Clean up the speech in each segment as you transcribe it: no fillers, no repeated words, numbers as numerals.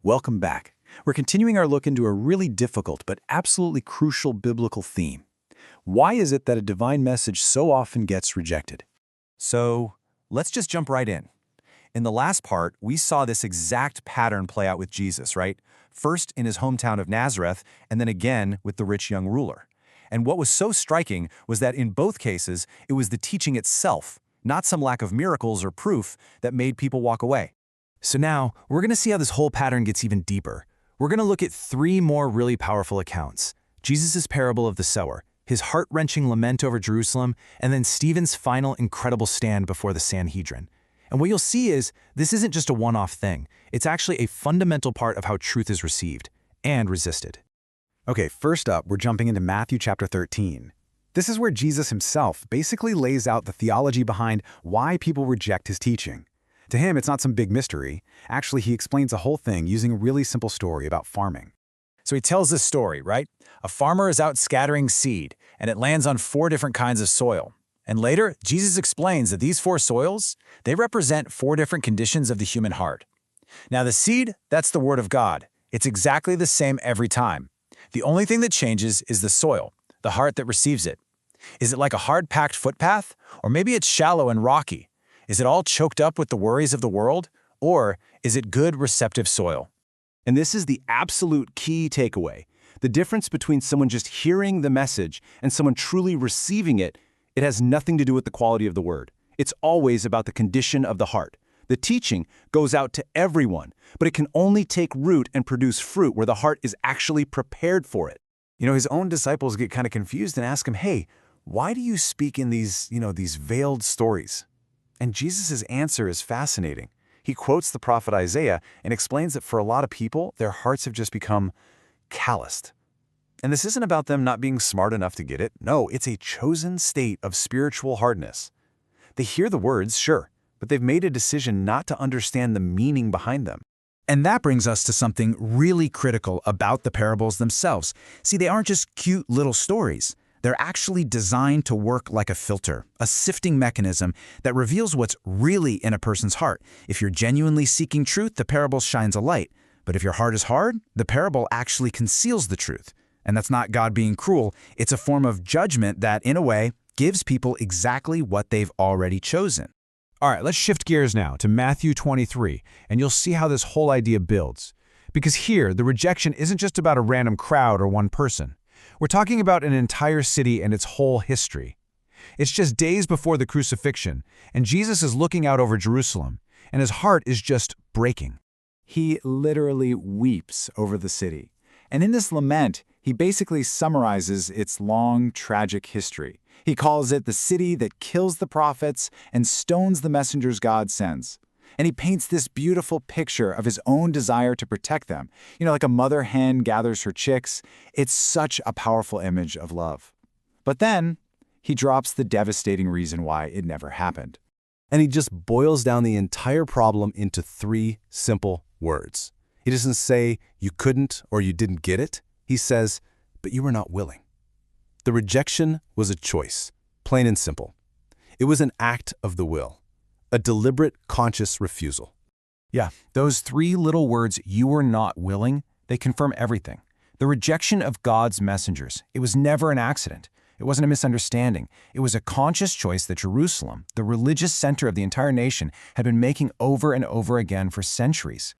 Welcome back. We're continuing our look into a really difficult but absolutely crucial biblical theme. Why is it that a divine message so often gets rejected? So let's just jump right in. In the last part, we saw this exact pattern play out with Jesus, right? First in his hometown of Nazareth, and then again with the rich young ruler. And what was so striking was that in both cases, it was the teaching itself, not some lack of miracles or proof, that made people walk away. So now, we're going to see how this whole pattern gets even deeper. We're going to look at three more really powerful accounts: Jesus' parable of the sower, his heart-wrenching lament over Jerusalem, and then Stephen's final incredible stand before the Sanhedrin. And what you'll see is, this isn't just a one-off thing. It's actually a fundamental part of how truth is received and resisted. Okay, first up, we're jumping into Matthew chapter 13. This is where Jesus himself basically lays out the theology behind why people reject his teaching. To him, it's not some big mystery. Actually, he explains the whole thing using a really simple story about farming. So he tells this story, right? A farmer is out scattering seed, and it lands on 4 different kinds of soil. And later, Jesus explains that these 4 soils, they represent 4 different conditions of the human heart. Now the seed, that's the word of God. It's exactly the same every time. The only thing that changes is the soil, the heart that receives it. Is it like a hard-packed footpath? Or maybe it's shallow and rocky? Is it all choked up with the worries of the world? Or is it good, receptive soil? And this is the absolute key takeaway. The difference between someone just hearing the message and someone truly receiving it, it has nothing to do with the quality of the word. It's always about the condition of the heart. The teaching goes out to everyone, but it can only take root and produce fruit where the heart is actually prepared for it. His own disciples get kind of confused and ask him, hey, why do you speak in these veiled stories? And Jesus' answer is fascinating. He quotes the prophet Isaiah and explains that for a lot of people, their hearts have just become calloused. And this isn't about them not being smart enough to get it. No, it's a chosen state of spiritual hardness. They hear the words, sure, but they've made a decision not to understand the meaning behind them. And that brings us to something really critical about the parables themselves. See, they aren't just cute little stories. They're actually designed to work like a filter, a sifting mechanism that reveals what's really in a person's heart. If you're genuinely seeking truth, the parable shines a light. But if your heart is hard, the parable actually conceals the truth. And that's not God being cruel. It's a form of judgment that, in a way, gives people exactly what they've already chosen. All right, let's shift gears now to Matthew 23, and you'll see how this whole idea builds. Because here, the rejection isn't just about a random crowd or one person. We're talking about an entire city and its whole history. It's just days before the crucifixion, and Jesus is looking out over Jerusalem, and his heart is just breaking. He literally weeps over the city. And in this lament, he basically summarizes its long, tragic history. He calls it the city that kills the prophets and stones the messengers God sends. And he paints this beautiful picture of his own desire to protect them. Like a mother hen gathers her chicks. It's such a powerful image of love. But then, he drops the devastating reason why it never happened. And he just boils down the entire problem into 3 simple words. He doesn't say, you couldn't or you didn't get it. He says, but you were not willing. The rejection was a choice, plain and simple. It was an act of the will, a deliberate, conscious refusal. Yeah, those 3 little words, you were not willing, they confirm everything. The rejection of God's messengers, it was never an accident. It wasn't a misunderstanding. It was a conscious choice that Jerusalem, the religious center of the entire nation, had been making over and over again for centuries.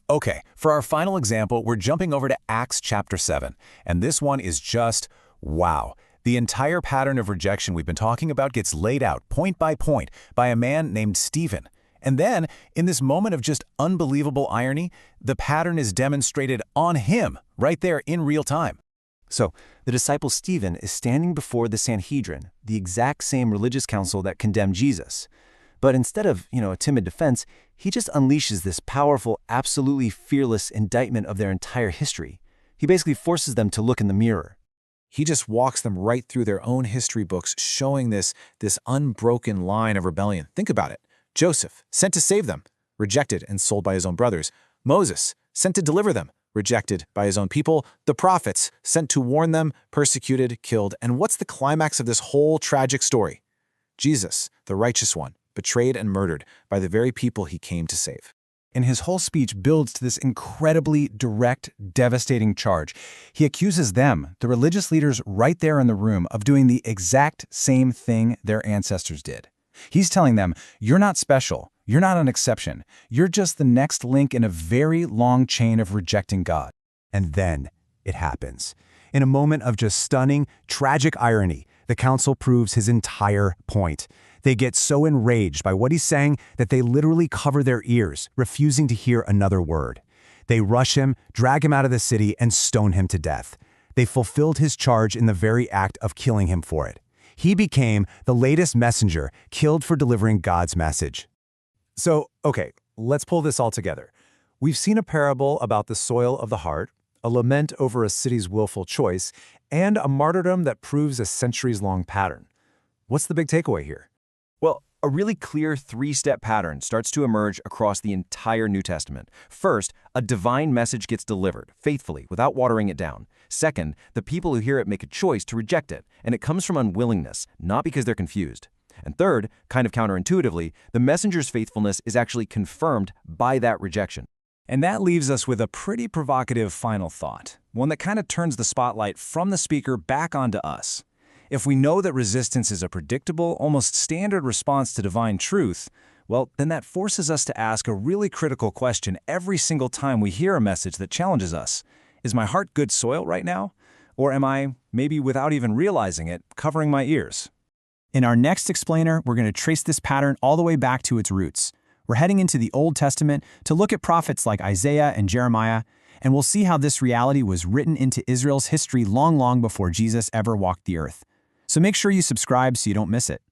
Okay, for our final example, we're jumping over to Acts chapter 7, and this one is just wow. The entire pattern of rejection we've been talking about gets laid out point by point by a man named Stephen. And then, in this moment of just unbelievable irony, the pattern is demonstrated on him, right there in real time. So, the disciple Stephen is standing before the Sanhedrin, the exact same religious council that condemned Jesus. But instead of, a timid defense, he just unleashes this powerful, absolutely fearless indictment of their entire history. He basically forces them to look in the mirror. He just walks them right through their own history books, showing this unbroken line of rebellion. Think about it. Joseph, sent to save them, rejected and sold by his own brothers. Moses, sent to deliver them, rejected by his own people. The prophets, sent to warn them, persecuted, killed. And what's the climax of this whole tragic story? Jesus, the righteous one, betrayed and murdered by the very people he came to save. and his whole speech builds to this incredibly direct, devastating charge. He accuses them, the religious leaders right there in the room, of doing the exact same thing their ancestors did. He's telling them, you're not special, you're not an exception, you're just the next link in a very long chain of rejecting God. And then it happens. In a moment of just stunning, tragic irony, the council proves his entire point. They get so enraged by what he's saying that they literally cover their ears, refusing to hear another word. They rush him, drag him out of the city, and stone him to death. They fulfilled his charge in the very act of killing him for it. He became the latest messenger, killed for delivering God's message. So, okay, let's pull this all together. We've seen a parable about the soil of the heart, a lament over a city's willful choice, and a martyrdom that proves a centuries-long pattern. What's the big takeaway here? Well, a really clear three-step pattern starts to emerge across the entire New Testament. First, a divine message gets delivered, faithfully, without watering it down. Second, the people who hear it make a choice to reject it, and it comes from unwillingness, not because they're confused. And third, kind of counterintuitively, the messenger's faithfulness is actually confirmed by that rejection. And that leaves us with a pretty provocative final thought, one that kind of turns the spotlight from the speaker back onto us. If we know that resistance is a predictable, almost standard response to divine truth, well, then that forces us to ask a really critical question every single time we hear a message that challenges us. Is my heart good soil right now? Or am I, maybe without even realizing it, covering my ears? In our next explainer, we're going to trace this pattern all the way back to its roots. We're heading into the Old Testament to look at prophets like Isaiah and Jeremiah, and we'll see how this reality was written into Israel's history long before Jesus ever walked the earth. So make sure you subscribe so you don't miss it.